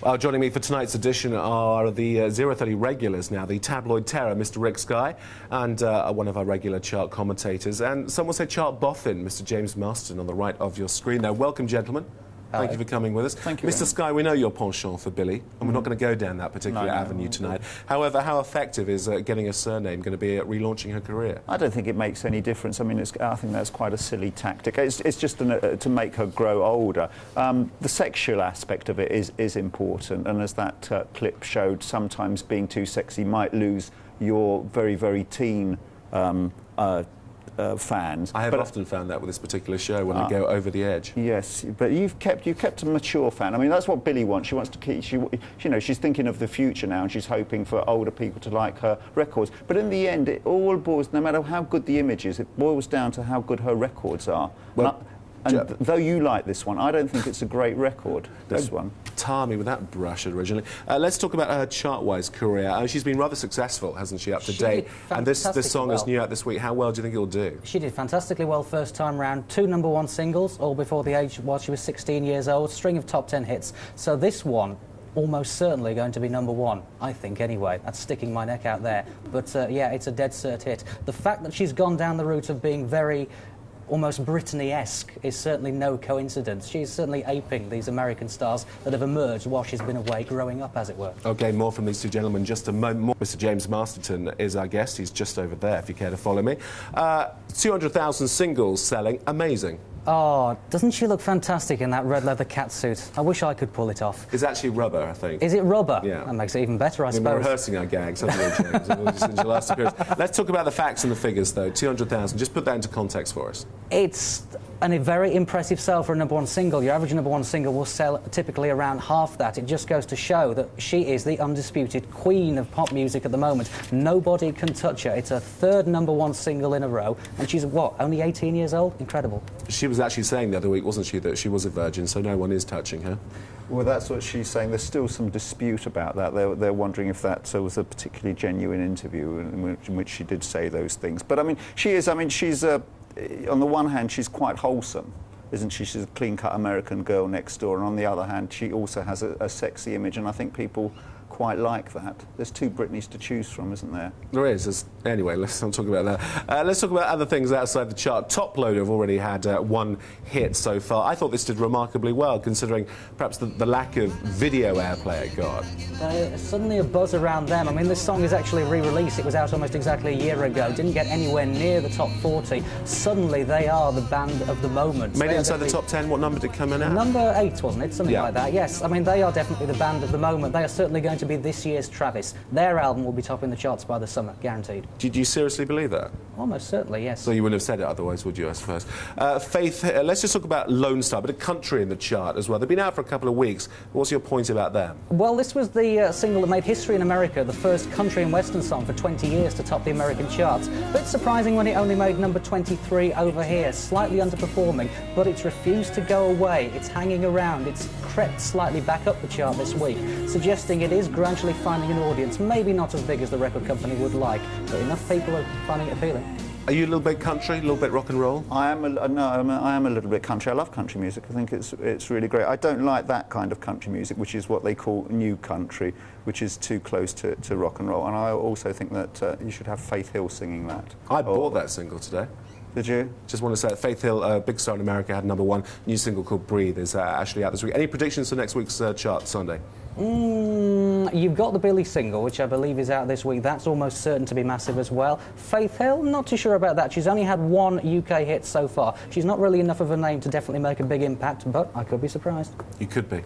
Well, joining me for tonight's edition are the 030 regulars now, the tabloid terror, Mr. Rick Sky, and one of our regular chart commentators, and some will say chart boffin, Mr. James Masterton, on the right of your screen. Now, welcome, gentlemen. Thank you for coming with us. Thank you. Mr. Sky, we know your penchant for Billy, and we're not going to go down that particular avenue tonight. However, how effective is getting a surname going to be at relaunching her career? I don't think it makes any difference. I mean, I think that's quite a silly tactic. It's just to make her grow older. The sexual aspect of it is important, and as that clip showed, sometimes being too sexy might lose your very, very teen fans. I have often found that with this particular show when I go over the edge. Yes, but you've kept a mature fan. I mean, that's what Billy wants. She wants to keep. You know, she's thinking of the future now, and she's hoping for older people to like her records. But in the end, it all boils. No matter how good the image is, it boils down to how good her records are. Well, and though you like this one, I don't think it's a great record, this one. Tar me with that brush originally. Let's talk about her chart-wise career. She's been rather successful, hasn't she, up to date? And this song is new out this week. How well do you think it'll do? She did fantastically well first time round. 2 #1 singles, all before the age while she was 16 years old. String of top 10 hits. So this one, almost certainly going to be #1, I think, anyway. That's sticking my neck out there. But, yeah, it's a dead cert hit. The fact that she's gone down the route of being very almost Britney-esque is certainly no coincidence. She's certainly aping these American stars that have emerged while she's been away, growing up, as it were. OK, more from these two gentlemen just a moment more. Mr. James Masterton is our guest. He's just over there, if you care to follow me. 200,000 singles selling. Amazing. Oh, doesn't she look fantastic in that red leather catsuit? I wish I could pull it off. It's actually rubber, I think. Is it rubber? Yeah. That makes it even better, I suppose. We're rehearsing our gags, haven't we, James? Since your last appearance. Let's talk about the facts and the figures, though. 200,000. Just put that into context for us. It's a very impressive sale for a #1 single. Your average #1 single will sell typically around half that. It just goes to show that she is the undisputed queen of pop music at the moment. Nobody can touch her. It's her 3rd #1 single in a row, and she's, what, only 18 years old? Incredible. She was actually saying the other week, wasn't she, that she was a virgin, so no one is touching her. Well, that's what she's saying. There's still some dispute about that. They're wondering if that was a particularly genuine interview in which she did say those things. But, I mean, she is, I mean, she's, on the one hand, she's quite wholesome, isn't she? She's a clean-cut American girl next door, and on the other hand, she also has a sexy image, and I think people quite like that. There's 2 Britneys to choose from, isn't there? There is. Anyway, let's not talk about that. Let's talk about other things outside the chart. Top Loader have already had 1 hit so far. I thought this did remarkably well, considering perhaps the lack of video airplay it got. Suddenly a buzz around them. I mean, this song is actually re-released. It was out almost exactly a year ago. Didn't get anywhere near the top 40. Suddenly they are the band of the moment. Made it inside the top 10. What number did it come in at? Number 8, wasn't it? Something like that. Yes. I mean, they are definitely the band of the moment. They are certainly going to be this year's Travis. Their album will be topping the charts by the summer, guaranteed. Did you seriously believe that? Almost certainly, yes. So you wouldn't have said it otherwise, would you, I suppose? Faith, let's just talk about Lone Star, but a country in the chart as well. They've been out for a couple of weeks. What's your point about them? Well, this was the single that made history in America, the first country and western song for 20 years to top the American charts. A bit surprising when it only made number 23 over here, slightly underperforming, but it's refused to go away. It's hanging around. It's crept slightly back up the chart this week, suggesting it is gradually finding an audience, maybe not as big as the record company would like, but enough people are finding it appealing. Are you a little bit country, a little bit rock and roll? I am a little bit country. I love country music. I think it's really great. I don't like that kind of country music, which is what they call new country, which is too close to rock and roll. And I also think that you should have Faith Hill singing that. I bought that single today. Did you? Just want to say that Faith Hill, big star in America, had #1. New single called Breathe is actually out this week. Any predictions for next week's chart, Sunday? You've got the Billy single, which I believe is out this week. That's almost certain to be massive as well. Faith Hill, not too sure about that. She's only had 1 UK hit so far. She's not really enough of a name to definitely make a big impact, but I could be surprised. You could be.